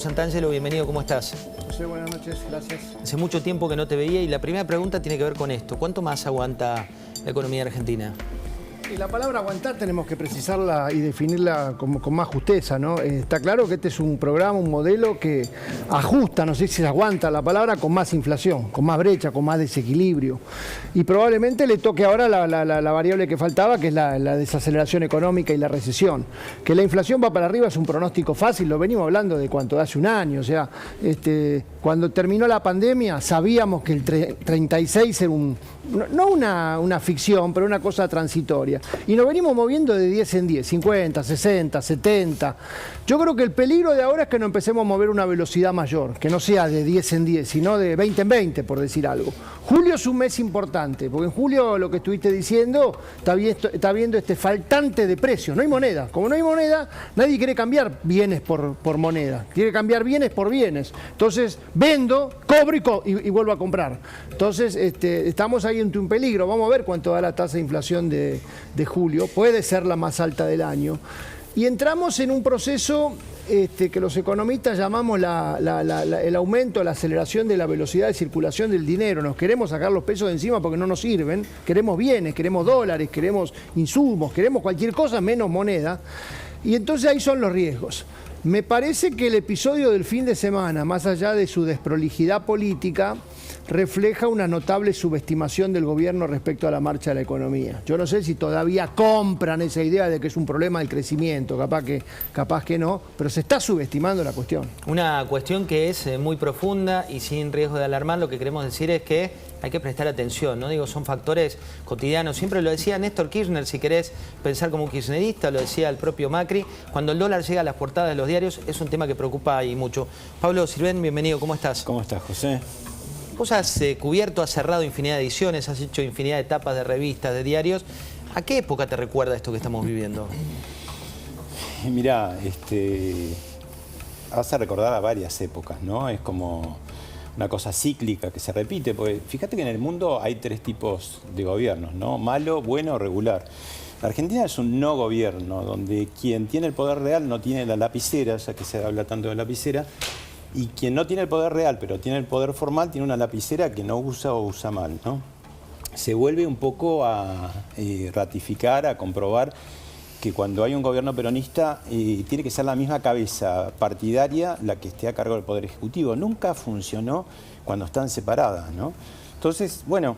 Santangelo, bienvenido, ¿cómo estás? José, buenas noches, gracias. Hace mucho tiempo que no te veía y la primera pregunta tiene que ver con esto. ¿Cuánto más aguanta la economía argentina? Y la palabra aguantar tenemos que precisarla y definirla con más justeza, ¿no? Está claro que este es un programa, un modelo que ajusta, no sé si se aguanta la palabra, con más inflación, con más brecha, con más desequilibrio. Y probablemente le toque ahora la variable que faltaba, que es la desaceleración económica y la recesión. Que la inflación va para arriba es un pronóstico fácil, lo venimos hablando de cuánto, de hace un año. O sea, cuando terminó la pandemia sabíamos que el 36 era no una ficción, pero una cosa transitoria. Y nos venimos moviendo de 10 en 10, 50, 60, 70. Yo creo que el peligro de ahora es que no empecemos a mover una velocidad mayor, que no sea de 10 en 10, sino de 20 en 20, por decir algo. Julio es un mes importante, porque en julio, lo que estuviste diciendo, está viendo este faltante de precios. No hay moneda. Como no hay moneda, nadie quiere cambiar bienes por moneda. Quiere cambiar bienes por bienes. Entonces, vendo, cobro y vuelvo a comprar. Entonces, estamos ahí ante un peligro. Vamos a ver cuánto da la tasa de inflación de julio. Puede ser la más alta del año. Y entramos en un proceso que los economistas llamamos el aumento, la aceleración de la velocidad de circulación del dinero. Nos queremos sacar los pesos de encima porque no nos sirven. Queremos bienes, queremos dólares, queremos insumos, queremos cualquier cosa menos moneda. Y entonces ahí son los riesgos. Me parece que el episodio del fin de semana, más allá de su desprolijidad política, refleja una notable subestimación del gobierno respecto a la marcha de la economía. Yo no sé si todavía compran esa idea de que es un problema del crecimiento, capaz que no, pero se está subestimando la cuestión. Una cuestión que es muy profunda y sin riesgo de alarmar. Lo que queremos decir es que hay que prestar atención, ¿no? Digo, son factores cotidianos. Siempre lo decía Néstor Kirchner, si querés pensar como un kirchnerista, lo decía el propio Macri. Cuando el dólar llega a las portadas de los diarios es un tema que preocupa y mucho. Pablo Sirven, bienvenido, ¿cómo estás? ¿Cómo estás, José? Vos has cubierto, has cerrado infinidad de ediciones, has hecho infinidad de etapas de revistas, de diarios. ¿A qué época te recuerda esto que estamos viviendo? Mirá, vas a recordar a varias épocas, ¿no? Es como una cosa cíclica que se repite, porque fíjate que en el mundo hay tres tipos de gobiernos, ¿no? Malo, bueno o regular. La Argentina es un no gobierno, donde quien tiene el poder real no tiene la lapicera, ya que se habla tanto de lapicera, y quien no tiene el poder real, pero tiene el poder formal, tiene una lapicera que no usa o usa mal, ¿no? Se vuelve un poco a ratificar, a comprobar que cuando hay un gobierno peronista tiene que ser la misma cabeza partidaria la que esté a cargo del Poder Ejecutivo. Nunca funcionó cuando están separadas, ¿no? Entonces, bueno,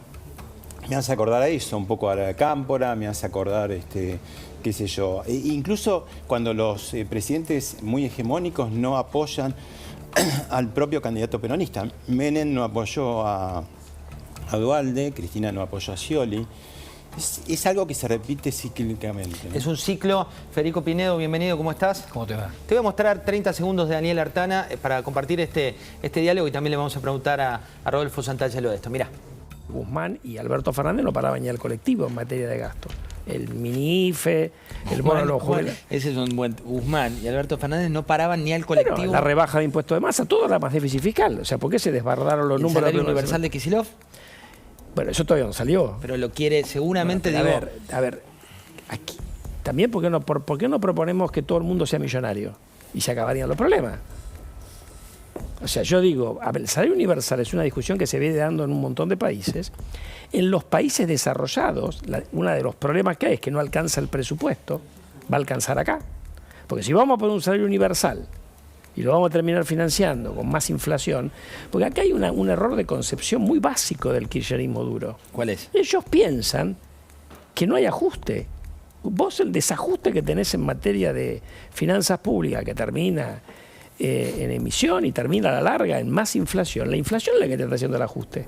me hace acordar a eso, un poco a la Cámpora, me hace acordar, qué sé yo. Incluso cuando los presidentes muy hegemónicos no apoyan al propio candidato peronista. Menem no apoyó a Duhalde, Cristina no apoyó a Scioli. Es algo que se repite cíclicamente, ¿no? Es un ciclo. Federico Pinedo, bienvenido, ¿cómo estás? ¿Cómo te va? Te voy a mostrar 30 segundos de Daniel Artana para compartir este diálogo y también le vamos a preguntar a Rodolfo Santangelo de esto. Mirá. Guzmán y Alberto Fernández no paraban ya el colectivo en materia de gasto. El mini-IFE, el bono de los jubilados. Ese es un buen... Guzmán y Alberto Fernández no paraban ni al colectivo. Bueno, la rebaja de impuestos de masa, todo era más déficit fiscal. O sea, ¿por qué se desbardaron los números? ¿El salario universal de Kicillof? Bueno, eso todavía no salió. Pero lo quiere seguramente, bueno, a ver, aquí. También, ¿por qué no proponemos que todo el mundo sea millonario? Y se acabarían los problemas. O sea, yo digo, el salario universal es una discusión que se viene dando en un montón de países. En los países desarrollados, uno de los problemas que hay es que no alcanza el presupuesto, va a alcanzar acá. Porque si vamos a poner un salario universal y lo vamos a terminar financiando con más inflación, porque acá hay un error de concepción muy básico del kirchnerismo duro. ¿Cuál es? Ellos piensan que no hay ajuste. Vos el desajuste que tenés en materia de finanzas públicas, que termina en emisión y termina a la larga en más inflación, la inflación es la que te está haciendo el ajuste.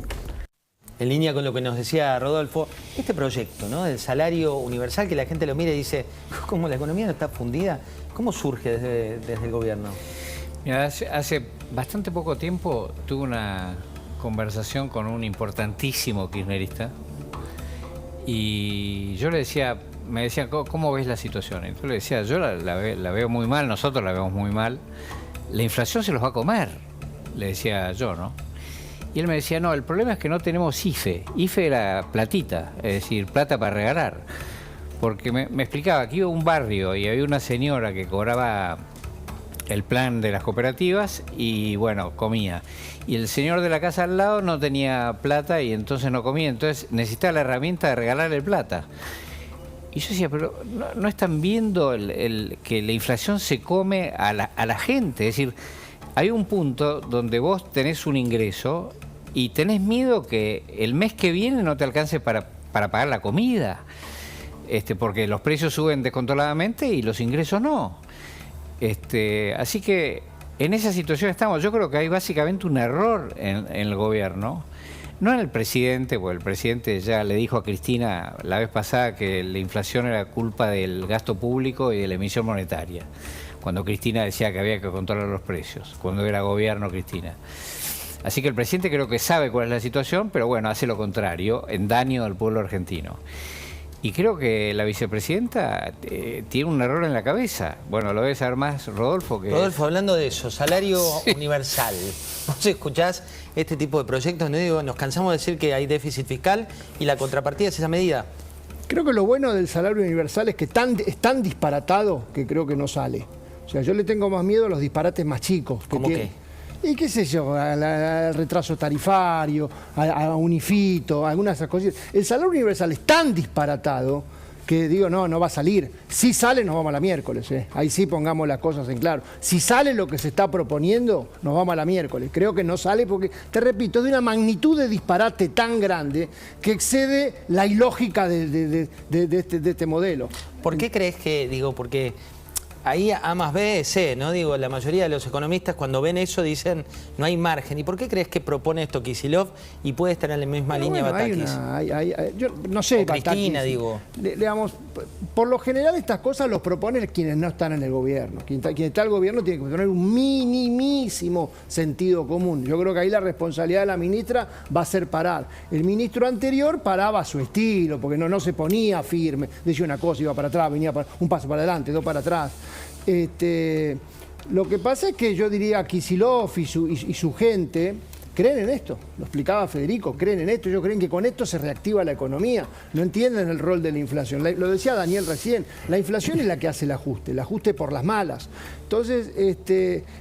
En línea con lo que nos decía Rodolfo, este proyecto, ¿no?, del salario universal, que la gente lo mira y dice, ¿cómo la economía no está fundida? ¿Cómo surge desde el gobierno? Mira, hace bastante poco tiempo tuve una conversación con un importantísimo kirchnerista y yo le decía, me decía, ¿cómo ves la situación? Y yo le decía, yo la veo muy mal, nosotros la vemos muy mal, la inflación se los va a comer, le decía yo, ¿no? Y él me decía, no, el problema es que no tenemos IFE. IFE era platita, es decir, plata para regalar. Porque me explicaba que iba a un barrio y había una señora que cobraba el plan de las cooperativas y bueno, comía. Y el señor de la casa al lado no tenía plata y entonces no comía, entonces necesitaba la herramienta de regalarle plata. Y yo decía, pero no están viendo que la inflación se come a la gente. Es decir, hay un punto donde vos tenés un ingreso y tenés miedo que el mes que viene no te alcance para pagar la comida. Porque los precios suben descontroladamente y los ingresos no. Así que en esa situación estamos. Yo creo que hay básicamente un error en el gobierno. No en el presidente, porque el presidente ya le dijo a Cristina la vez pasada que la inflación era culpa del gasto público y de la emisión monetaria, cuando Cristina decía que había que controlar los precios, cuando era gobierno Cristina. Así que el presidente creo que sabe cuál es la situación, pero bueno, hace lo contrario, en daño al pueblo argentino. Y creo que la vicepresidenta tiene un error en la cabeza. Bueno, lo debe saber más Rodolfo. Rodolfo, hablando de eso, salario universal. ¿Vos escuchás este tipo de proyectos? No digo, nos cansamos de decir que hay déficit fiscal y la contrapartida es esa medida. Creo que lo bueno del salario universal es que es tan disparatado que creo que no sale. O sea, yo le tengo más miedo a los disparates más chicos. ¿Cómo qué? Y qué sé yo, al retraso tarifario, a Unifito, algunas de esas cosas. El salario universal es tan disparatado que digo, no va a salir. Si sale, nos vamos a la miércoles. Ahí sí pongamos las cosas en claro. Si sale lo que se está proponiendo, nos vamos a la miércoles. Creo que no sale porque, te repito, es de una magnitud de disparate tan grande que excede la ilógica de este modelo. ¿Por qué crees que, porque ahí A más B es C, ¿no? La mayoría de los economistas cuando ven eso dicen no hay margen. ¿Y por qué crees que propone esto Kicillof y puede estar en la misma línea Batakis? Yo no sé, o Cristina, digamos, por lo general estas cosas los proponen quienes no están en el gobierno. Quien está en el gobierno tiene que tener un minimísimo sentido común. Yo creo que ahí la responsabilidad de la ministra va a ser parar. El ministro anterior paraba a su estilo, porque no se ponía firme. Decía una cosa, iba para atrás, venía un paso para adelante, dos para atrás. Lo que pasa es que yo diría Kicillof y su gente creen en esto, lo explicaba Federico, creen en esto, ellos creen que con esto se reactiva la economía, no entienden el rol de la inflación. Lo decía Daniel recién, la inflación es la que hace el ajuste por las malas. Entonces,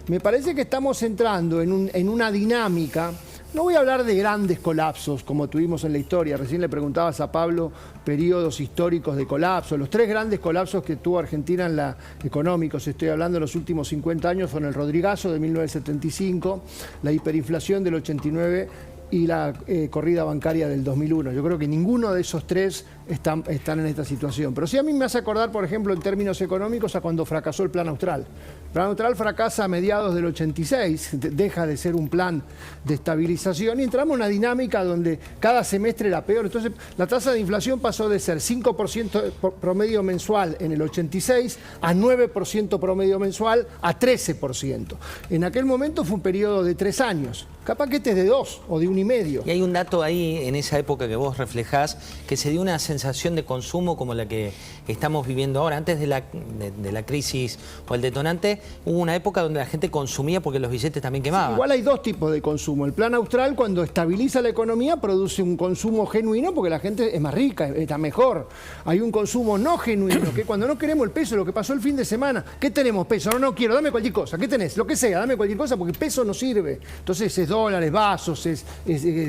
me parece que estamos entrando en una dinámica. No voy a hablar de grandes colapsos como tuvimos en la historia. Recién le preguntabas a Pablo periodos históricos de colapso. Los 3 grandes colapsos que tuvo Argentina económicos, estoy hablando de los últimos 50 años, fueron el Rodrigazo de 1975, la hiperinflación del 89 y la corrida bancaria del 2001. Yo creo que ninguno de esos 3 están en esta situación. Pero sí a mí me hace acordar, por ejemplo, en términos económicos, a cuando fracasó el Plan Austral. El Plan Austral fracasa a mediados del 86, deja de ser un plan de estabilización y entramos en una dinámica donde cada semestre era peor. Entonces, la tasa de inflación pasó de ser 5% promedio mensual en el 86 a 9% promedio mensual a 13%. En aquel momento fue un periodo de 3 años. Capaz que este es de 2 o de 1,5. Y hay un dato ahí en esa época que vos reflejás que se dio una sensación de consumo como la que estamos viviendo ahora. Antes de la crisis o el detonante, hubo una época donde la gente consumía porque los billetes también quemaban. Sí, igual hay 2 tipos de consumo. El Plan Austral, cuando estabiliza la economía, produce un consumo genuino porque la gente es más rica, está mejor. Hay un consumo no genuino, que cuando no queremos el peso, lo que pasó el fin de semana. ¿Qué tenemos? Peso. No quiero, dame cualquier cosa. ¿Qué tenés? Lo que sea, dame cualquier cosa porque peso no sirve. Entonces es dólares, vasos, es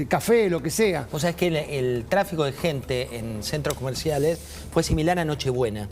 café, lo que sea. O sea, es que el tráfico de gente en centros comerciales fue similar a Nochebuena.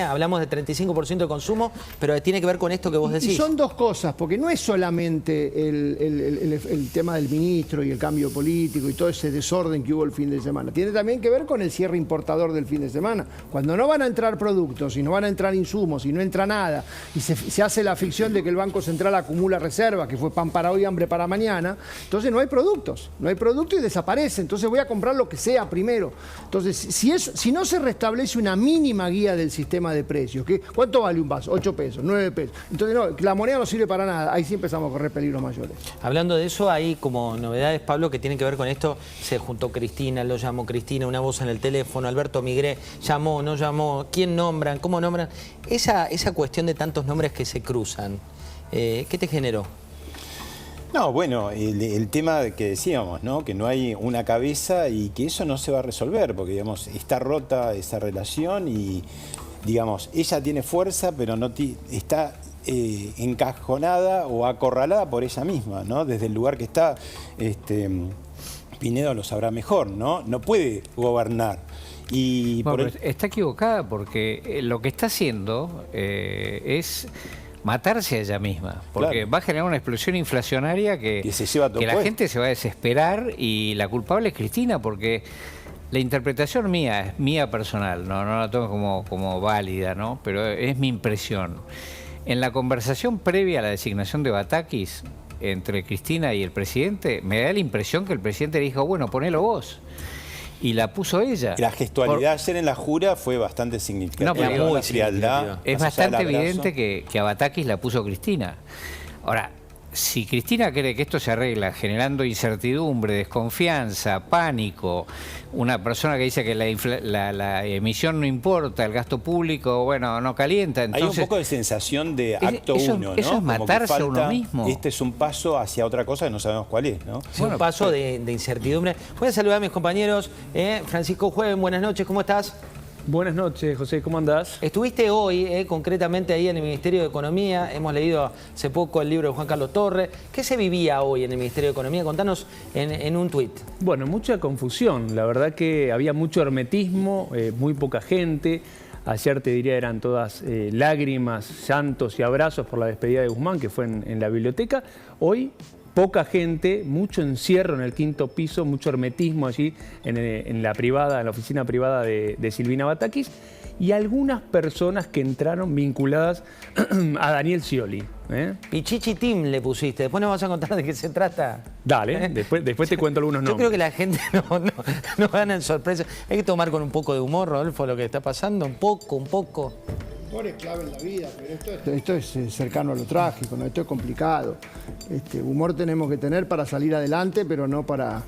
Hablamos de 35% de consumo, pero tiene que ver con esto que vos decís. Y son 2 cosas, porque no es solamente el tema del ministro y el cambio político y todo ese desorden que hubo el fin de semana. Tiene también que ver con el cierre importador del fin de semana. Cuando no van a entrar productos y no van a entrar insumos y no entra nada y se hace la ficción de que el Banco Central acumula reservas, que fue pan para hoy, hambre para mañana, entonces no hay productos. No hay producto y desaparece. Entonces voy a comprar lo que sea primero. Entonces, si no se restablece una mínima guía del sistema de precios, ¿cuánto vale un vaso? 8 pesos, 9 pesos. Entonces, no, la moneda no sirve para nada. Ahí sí empezamos a correr peligros mayores. Hablando de eso, hay como novedades, Pablo, que tienen que ver con esto. Se juntó Cristina, lo llamó Cristina, una voz en el teléfono, Alberto Migré, llamó, no llamó, ¿quién nombran? ¿Cómo nombran? Esa cuestión de tantos nombres que se cruzan, ¿qué te generó? No, bueno, el tema que decíamos, ¿no? Que no hay una cabeza y que eso no se va a resolver, porque digamos, está rota esa relación y digamos, ella tiene fuerza, pero no está encajonada o acorralada por ella misma, ¿no? Desde el lugar que está, Pinedo lo sabrá mejor, ¿no? No puede gobernar. Y bueno, está equivocada porque lo que está haciendo es matarse a ella misma, porque claro, va a generar una explosión inflacionaria que se lleva todo que la puesto. gente se va a desesperar, y la culpable es Cristina, porque la interpretación mía es mía personal, no la tomo como válida, ¿no? Pero es mi impresión. En la conversación previa a la designación de Batakis entre Cristina y el presidente, me da la impresión que el presidente le dijo, bueno, ponelo vos. Y la puso ella. La gestualidad ayer en la jura fue bastante significativa. No, pero muy frialdad. Es bastante evidente que a Batakis la puso Cristina. Ahora, si Cristina cree que esto se arregla generando incertidumbre, desconfianza, pánico, una persona que dice que la emisión no importa, el gasto público, bueno, no calienta, entonces... Hay un poco de sensación de acto eso, uno, ¿no? Eso es matarse a uno mismo. Este es un paso hacia otra cosa que no sabemos cuál es, ¿no? Sí, un paso de incertidumbre. Voy a saludar a mis compañeros. Francisco Jueven, buenas noches, ¿cómo estás? Buenas noches, José, ¿cómo andás? Estuviste hoy, concretamente ahí en el Ministerio de Economía, hemos leído hace poco el libro de Juan Carlos Torre. ¿Qué se vivía hoy en el Ministerio de Economía? Contanos en un tuit. Bueno, mucha confusión, la verdad que había mucho hermetismo, muy poca gente. Ayer te diría eran todas lágrimas, llantos y abrazos por la despedida de Guzmán, que fue en la biblioteca. Hoy poca gente, mucho encierro en el quinto piso, mucho hermetismo allí en la oficina privada de Silvina Batakis, y algunas personas que entraron vinculadas a Daniel Scioli. Pichichi Team le pusiste, después nos vas a contar de qué se trata. Dale, después te cuento algunos nombres. Yo creo que la gente no gana en sorpresa. Hay que tomar con un poco de humor, Rodolfo, lo que está pasando, un poco. Humor es clave en la vida, pero esto es cercano a lo trágico, ¿no? Esto es complicado. Humor tenemos que tener para salir adelante, pero no para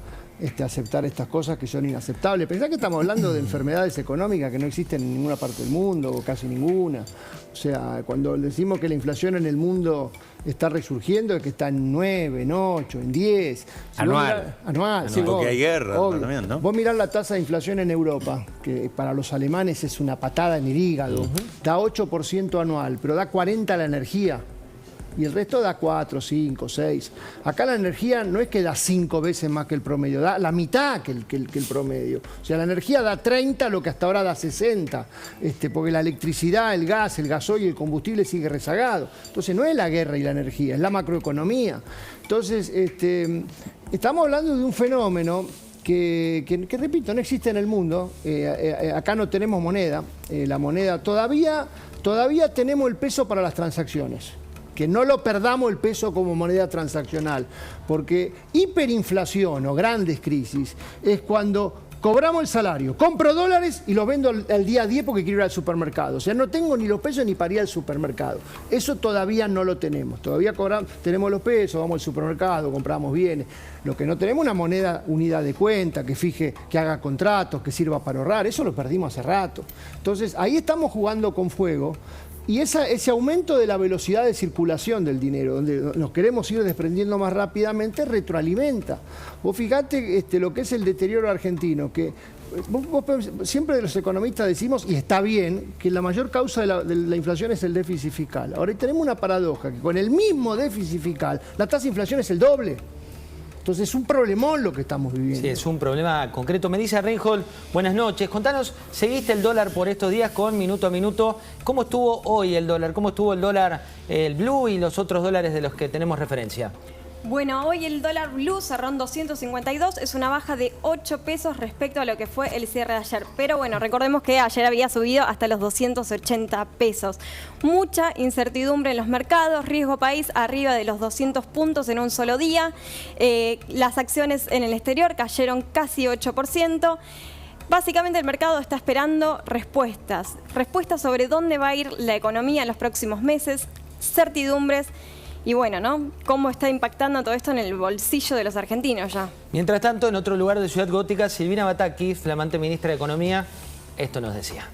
aceptar estas cosas que son inaceptables. Pensá que estamos hablando de enfermedades económicas que no existen en ninguna parte del mundo, o casi ninguna. O sea, cuando decimos que la inflación en el mundo está resurgiendo, es que está en 9, en 8, en 10. Si anual, sí, porque hay guerra también, ¿no? Vos mirás la tasa de inflación en Europa, que para los alemanes es una patada en el hígado. Da 8% anual, pero da 40% a la energía. Y el resto da 4, 5, 6. Acá la energía no es que da 5 veces más que el promedio, da la mitad que el promedio. O sea, la energía da 30, lo que hasta ahora da 60. Porque la electricidad, el gas, el gasoil y el combustible sigue rezagado. Entonces no es la guerra y la energía, es la macroeconomía. Entonces, estamos hablando de un fenómeno que repito, no existe en el mundo. Acá no tenemos moneda. La moneda todavía tenemos el peso para las transacciones. Que no lo perdamos el peso como moneda transaccional, porque hiperinflación o grandes crisis es cuando cobramos el salario, compro dólares y los vendo al día a día porque quiero ir al supermercado. O sea, no tengo ni los pesos ni para ir al supermercado. Eso todavía no lo tenemos. Todavía tenemos los pesos, vamos al supermercado, compramos bienes. Lo que no tenemos es una moneda unidad de cuenta, que fije, que haga contratos, que sirva para ahorrar. Eso lo perdimos hace rato. Entonces, ahí estamos jugando con fuego. Y ese aumento de la velocidad de circulación del dinero, donde nos queremos ir desprendiendo más rápidamente, retroalimenta. Vos fijate lo que es el deterioro argentino, que siempre los economistas decimos, y está bien, que la mayor causa de la inflación es el déficit fiscal. Ahora tenemos una paradoja, que con el mismo déficit fiscal, la tasa de inflación es el doble. Entonces es un problemón lo que estamos viviendo. Sí, es un problema concreto. Melissa Reinhold, buenas noches. Contanos, ¿seguiste el dólar por estos días con minuto a minuto? ¿Cómo estuvo hoy el dólar? ¿Cómo estuvo el dólar, el blue y los otros dólares de los que tenemos referencia? Bueno, hoy el dólar blue cerró en 252, es una baja de 8 pesos respecto a lo que fue el cierre de ayer. Pero bueno, recordemos que ayer había subido hasta los 280 pesos. Mucha incertidumbre en los mercados, riesgo país arriba de los 200 puntos en un solo día. Las acciones en el exterior cayeron casi 8%. Básicamente el mercado está esperando respuestas sobre dónde va a ir la economía en los próximos meses, certidumbres. Y bueno, ¿no? ¿Cómo está impactando todo esto en el bolsillo de los argentinos ya? Mientras tanto, en otro lugar de Ciudad Gótica, Silvina Batakis, flamante ministra de Economía, esto nos decía.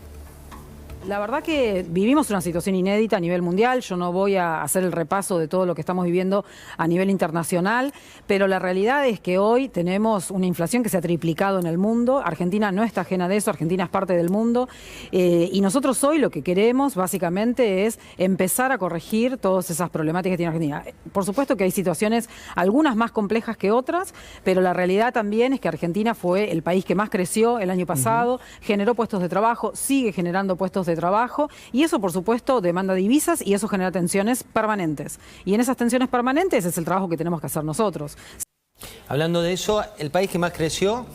La verdad que vivimos una situación inédita a nivel mundial. Yo no voy a hacer el repaso de todo lo que estamos viviendo a nivel internacional, pero la realidad es que hoy tenemos una inflación que se ha triplicado en el mundo. Argentina no está ajena de eso, Argentina es parte del mundo. Y nosotros hoy lo que queremos básicamente es empezar a corregir todas esas problemáticas que tiene Argentina. Por supuesto que hay situaciones, algunas más complejas que otras, pero la realidad también es que Argentina fue el país que más creció el año pasado, generó puestos de trabajo, sigue generando puestos de trabajo, y eso por supuesto demanda divisas y eso genera tensiones permanentes. Y en esas tensiones permanentes es el trabajo que tenemos que hacer nosotros. Hablando de eso, el país que más creció...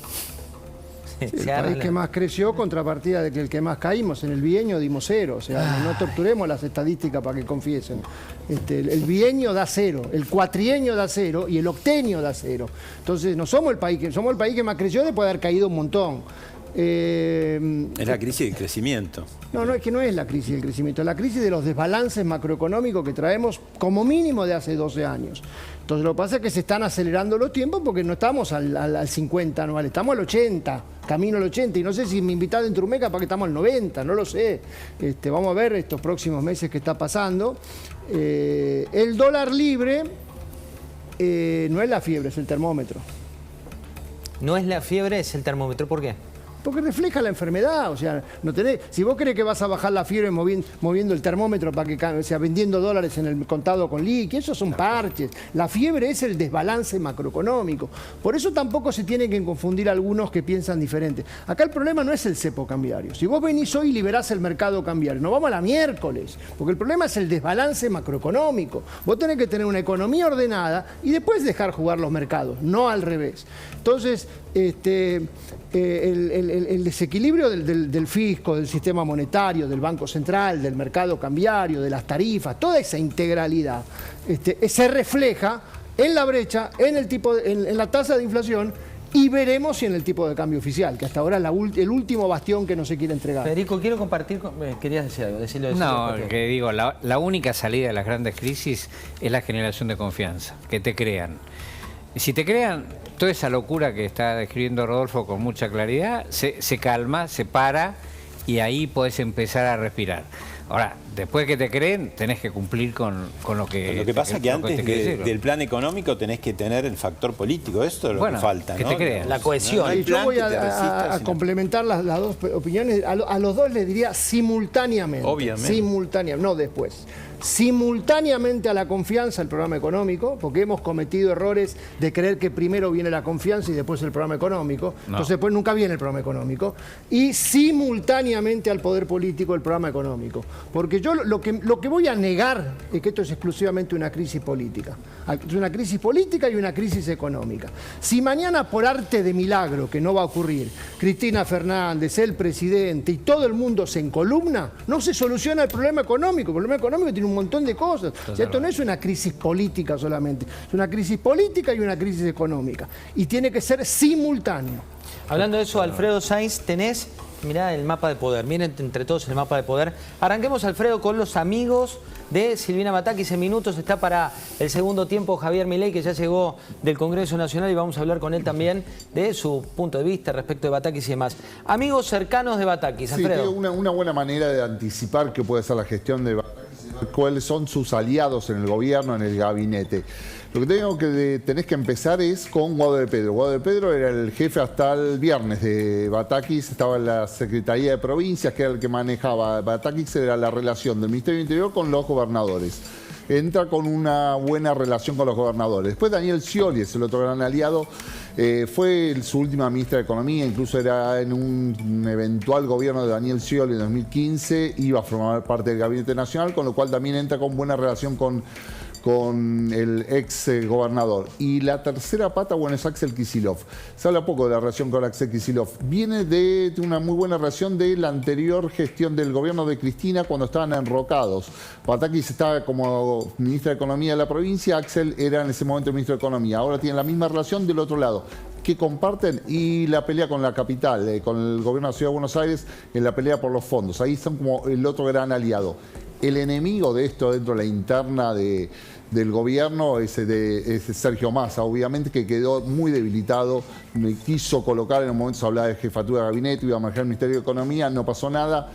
El país que más creció, contrapartida de que el que más caímos. En el bienio dimos 0, o sea, no torturemos las estadísticas para que confiesen. El bienio da 0, el cuatrienio da 0 y el octenio da 0. Entonces no somos el país que más creció después de haber caído un montón. Es la crisis del crecimiento. No, es que no es la crisis del crecimiento, es la crisis de los desbalances macroeconómicos que traemos como mínimo de hace 12 años. Entonces lo que pasa es que se están acelerando los tiempos porque no estamos al 50 anual, estamos al 80, camino al 80, y no sé si me invitás dentro de un meca para que estamos al 90, no lo sé. Vamos a ver estos próximos meses qué está pasando. El dólar libre no es la fiebre, es el termómetro. No es la fiebre, es el termómetro. ¿Por qué? Porque refleja la enfermedad, o sea, no tenés, si vos crees que vas a bajar la fiebre moviendo el termómetro para que, o sea, vendiendo dólares en el contado con liqui, esos son parches. La fiebre es el desbalance macroeconómico. Por eso tampoco se tienen que confundir algunos que piensan diferente. Acá el problema no es el cepo cambiario. Si vos venís hoy y liberás el mercado cambiario, nos vamos a la miércoles, porque el problema es el desbalance macroeconómico. Vos tenés que tener una economía ordenada y después dejar jugar los mercados, no al revés. Entonces, el desequilibrio del fisco, del sistema monetario, del Banco Central, del mercado cambiario, de las tarifas, toda esa integralidad se refleja en la brecha, en la tasa de inflación, y veremos si en el tipo de cambio oficial, que hasta ahora es el último bastión que no se quiere entregar. Federico, quiero compartir, querías decir algo, decirlo. No, que digo, la única salida de las grandes crisis es la generación de confianza, que te crean. Si te crean, toda esa locura que está describiendo Rodolfo con mucha claridad, se calma, se para y ahí podés empezar a respirar. Ahora, después que te creen, tenés que cumplir con lo que... Lo que pasa es que antes del plan económico tenés que tener el factor político. Esto es lo que falta, que ¿no? te crean. La cohesión. No hay Yo voy plan que te resista, a complementar las dos opiniones. A los dos les diría simultáneamente. Obviamente. Simultáneamente, no después. Simultáneamente a la confianza el programa económico, porque hemos cometido errores de creer que primero viene la confianza y después el programa económico. No. Entonces después nunca viene el programa económico. Y simultáneamente al poder político el programa económico. Porque yo lo que voy a negar es que esto es exclusivamente una crisis política. Es una crisis política y una crisis económica. Si mañana, por arte de milagro, que no va a ocurrir, Cristina Fernández, el presidente y todo el mundo se encolumna, no se soluciona el problema económico. El problema económico tiene un montón de cosas. O sea, esto no es una crisis política solamente. Es una crisis política y una crisis económica. Y tiene que ser simultáneo. Hablando de eso, Alfredo Sainz, tenés, mirá el mapa de poder, miren entre todos el mapa de poder. Arranquemos, Alfredo, con los amigos de Silvina Batakis. En minutos está para el segundo tiempo Javier Milei, que ya llegó del Congreso Nacional, y vamos a hablar con él también de su punto de vista respecto de Batakis y demás. Amigos cercanos de Batakis, Alfredo. Sí, una buena manera de anticipar qué puede ser la gestión de Batakis, cuáles son sus aliados en el gobierno, en el gabinete. Lo que tenés que empezar es con Guado de Pedro. Guado de Pedro era el jefe hasta el viernes de Batakis, estaba en la Secretaría de Provincias, que era el que manejaba. Batakis era la relación del Ministerio del Interior con los gobernadores. Entra con una buena relación con los gobernadores. Después Daniel Scioli es el otro gran aliado. Fue su última ministra de Economía, incluso era en un eventual gobierno de Daniel Scioli en 2015, iba a formar parte del Gabinete Nacional, con lo cual también entra con buena relación con el ex gobernador. Y la tercera pata, bueno, es Axel Kicillof. Se habla poco de la relación con Axel Kicillof. Viene de una muy buena relación de la anterior gestión del gobierno de Cristina cuando estaban enrocados. Batakis estaba como ministra de Economía de la provincia, Axel era en ese momento el ministro de Economía. Ahora tienen la misma relación del otro lado. ¿Qué comparten? Y la pelea con la capital, con el gobierno de la Ciudad de Buenos Aires, en la pelea por los fondos. Ahí están como el otro gran aliado. El enemigo de esto dentro de la interna del gobierno es Sergio Massa, obviamente, que quedó muy debilitado. Me quiso colocar en un momento, se hablaba de jefatura de gabinete, iba a manejar el Ministerio de Economía, no pasó nada.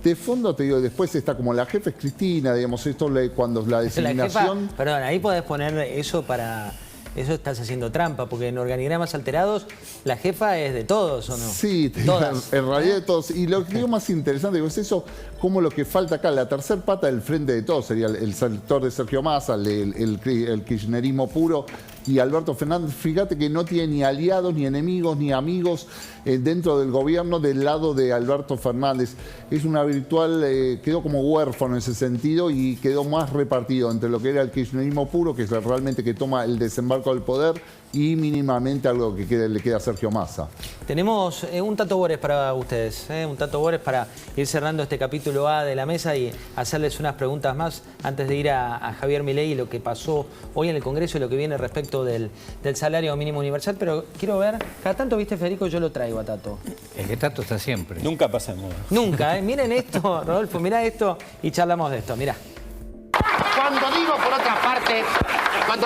De fondo te digo, después está como la jefa es Cristina, digamos, esto cuando la designación... Perdón, ahí podés poner eso para... Eso estás haciendo trampa, porque en organigramas alterados la jefa es de todos, ¿o no? Sí, todas. En realidad de todos. Y lo que digo más interesante es eso, como lo que falta acá, la tercer pata del frente de todos sería el sector de Sergio Massa, el kirchnerismo puro, y Alberto Fernández. Fíjate que no tiene ni aliados, ni enemigos, ni amigos dentro del gobierno del lado de Alberto Fernández. Es una virtual, quedó como huérfano en ese sentido y quedó más repartido entre lo que era el kirchnerismo puro, que es realmente que toma el desembarco del poder, y mínimamente algo que le queda a Sergio Massa. Tenemos un Tato Bores para ustedes, un Tato Bores para ir cerrando este capítulo A de la mesa y hacerles unas preguntas más antes de ir a Javier Milei y lo que pasó hoy en el Congreso y lo que viene respecto del salario mínimo universal. Pero quiero ver, cada tanto, viste, Federico, yo lo traigo a Tato. Es que Tato está siempre. Nunca pasa nada. Nunca, miren esto, Rodolfo, mirá esto y charlamos de esto, mirá. Cuando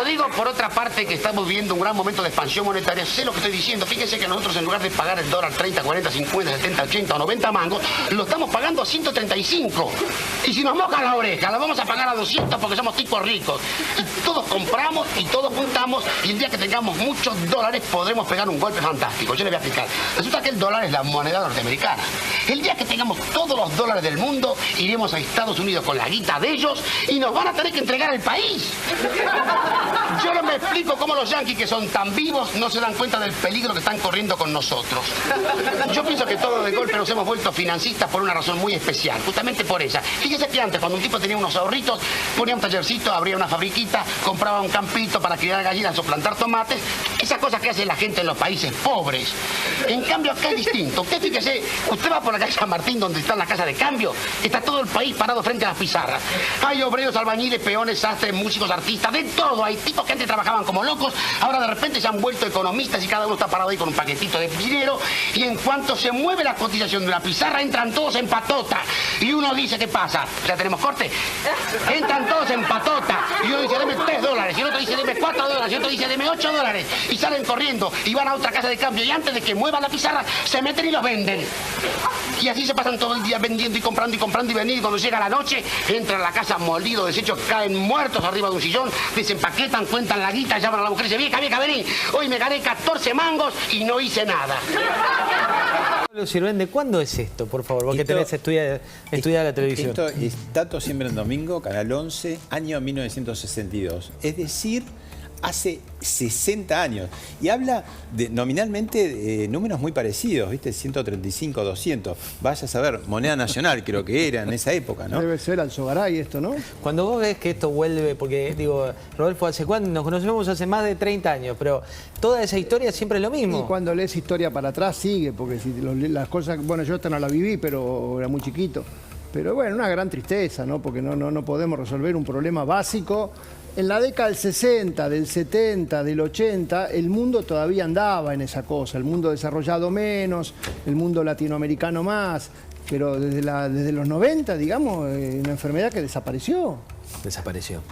digo por otra parte que estamos viviendo un gran momento de expansión monetaria, sé lo que estoy diciendo. Fíjense que nosotros en lugar de pagar el dólar 30, 40, 50, 70, 80 o 90 mangos, lo estamos pagando a 135. Y si nos mojan la oreja, la vamos a pagar a 200 porque somos tipos ricos. Y todos compramos y todos juntamos y el día que tengamos muchos dólares podremos pegar un golpe fantástico. Yo les voy a explicar. Resulta que el dólar es la moneda norteamericana. El día que tengamos todos los dólares del mundo, iremos a Estados Unidos con la guita de ellos y nos van a tener que entregar el país. Yo no me explico cómo los yanquis, que son tan vivos, no se dan cuenta del peligro que están corriendo con nosotros. Yo pienso que todos de golpe nos hemos vuelto financistas por una razón muy especial, justamente por ella. Fíjese que antes, cuando un tipo tenía unos ahorritos, ponía un tallercito, abría una fabriquita, compraba un campito para criar gallinas o plantar tomates, esas cosas que hace la gente en los países pobres. En cambio, acá es distinto. Usted fíjese, usted va por la calle San Martín, donde está la casa de cambio, está todo el país parado frente a las pizarras. Hay obreros, albañiles, peones, sastres, músicos, artistas, de todo. Hay tipos que antes trabajaban como locos, ahora de repente se han vuelto economistas y cada uno está parado ahí con un paquetito de dinero, y en cuanto se mueve la cotización de una pizarra, entran todos en patota. Y uno dice, ¿qué pasa? ¿Ya tenemos corte? Entran todos en patota. Y uno dice, deme $3. Y el otro dice, deme $4. Y el otro dice, deme $8. Y salen corriendo y van a otra casa de cambio. Y antes de que muevan la pizarra, se meten y los venden. Y así se pasan todo el día vendiendo y comprando y vendiendo. Y cuando llega la noche, entran a la casa molidos, deshechos, caen muertos arriba de un sillón, desempaquetan, cuentan la guita, llaman a la mujer y dicen, vieja, vení, hoy me gané 14 mangos y no hice nada. Pablo Sirvende, ¿cuándo es esto, por favor? Vos que tenés estudiada la televisión. Esto es Tato Siempre en Domingo, Canal 11, año 1962. Es decir, hace 60 años. Y habla de nominalmente números muy parecidos, ¿viste? 135, 200. Vaya a saber, moneda nacional creo que era en esa época, ¿no? Debe ser Alzogaray esto, ¿no? Cuando vos ves que esto vuelve, porque digo, Rodolfo, ¿hace cuánto? Nos conocemos hace más de 30 años, pero toda esa historia siempre es lo mismo. Y cuando lees historia para atrás sigue, porque si las cosas, bueno, yo esta no la viví, pero era muy chiquito. Pero bueno, una gran tristeza, ¿no? Porque no podemos resolver un problema básico. En la década del 60, del 70, del 80, el mundo todavía andaba en esa cosa. El mundo desarrollado menos, el mundo latinoamericano más. Pero desde los 90, digamos, una enfermedad que desapareció. Desapareció.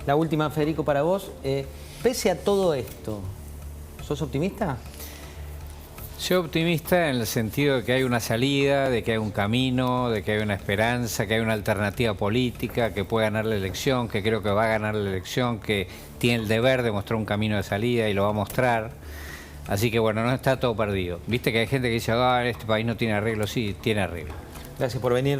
La última, Federico, para vos. Pese a todo esto, ¿sos optimista? Soy optimista en el sentido de que hay una salida, de que hay un camino, de que hay una esperanza, que hay una alternativa política, que puede ganar la elección, que creo que va a ganar la elección, que tiene el deber de mostrar un camino de salida y lo va a mostrar. Así que bueno, no está todo perdido. Viste que hay gente que dice, este país no tiene arreglo. Sí, tiene arreglo. Gracias por venir.